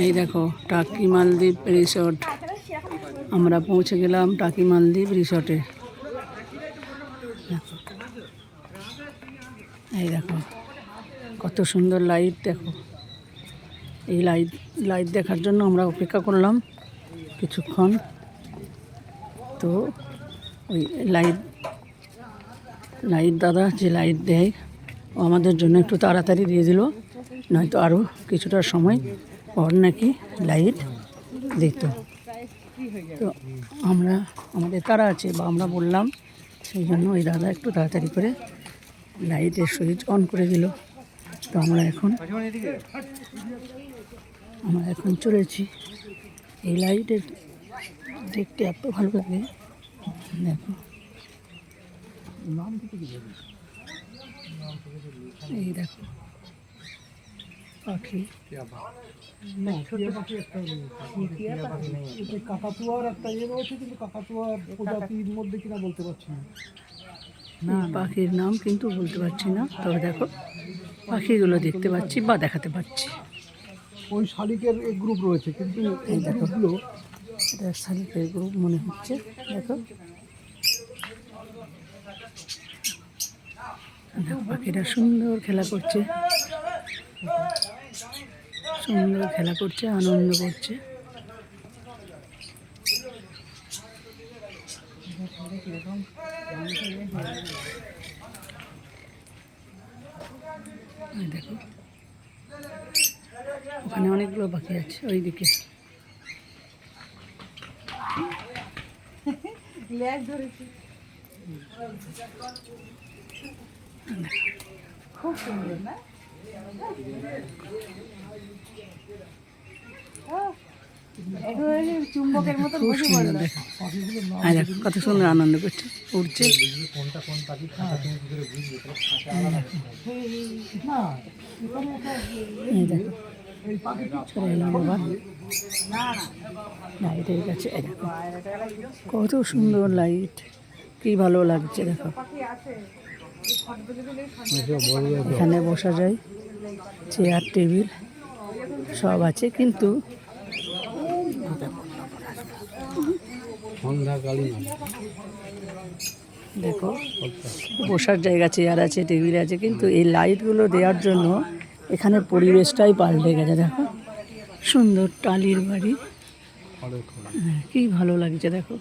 এই দেখো টাকি মালদ্বীপ রিসর্ট। আমরা পৌঁছে গেলাম টাকি মালদ্বীপ রিসর্টে। এই দেখো কত সুন্দর লাইট, দেখো এই লাইট দেখার জন্য আমরা অপেক্ষা করলাম কিছুক্ষণ। তো ওই লাইট দাদা যে লাইট দেয় ও আমাদের জন্য একটু তাড়াতাড়ি দিয়ে দিল, নয়তো আরও কিছুটা সময় পর নাকি লাইট দিত। তো আমাদের তারা আছে বা আমরা বললাম, সেই জন্য ওই দাদা একটু তাড়াতাড়ি করে লাইটের সুইচ অন করে দিল। তো আমরা এখন চলেছি। এই লাইটের দেখতে এত ভালো লাগে, দেখো এই দেখো পাখি, কাকাতুয়ার একটা ইয়ে রয়েছে, কিন্তু কাকাতুয়ার প্রজাতির মধ্যে কিনা বলতে পারছি না। পাখির নাম কিন্তু বলতে পারছি না, তবে দেখো পাখিগুলো দেখতে পাচ্ছি বা দেখাতে পাচ্ছি। ওই শালিকের গ্রুপ রয়েছে, কিন্তু এই দেখো এটা শালিকের গ্রুপ মনে হচ্ছে। দেখো পাখিরা সুন্দর খেলা করছে, আনন্দ করছে। দেখো ওখানে অনেকগুলো পাখি আছে ওইদিকে। খুব সুন্দর না? চুম্বকের মতো বসে পড়লো। দেখো কত সুন্দর আনন্দ করছে, উঠছে। এই দেখো চলে এলাম আবার লাইটের কাছে। দেখো কত সুন্দর লাইট, কি ভালো লাগছে। দেখো এখানে বসা যায়, চেয়ার টেবিল সব আছে, কিন্তু দেখো বসার জায়গা, চেয়ার আছে, টেবিল আছে, কিন্তু এই লাইটগুলো দেওয়ার জন্য এখানে পরিবেশটাই পাল্টে গেছে। দেখো সুন্দর টালির বাড়ি, কি ভালো লাগছে। দেখো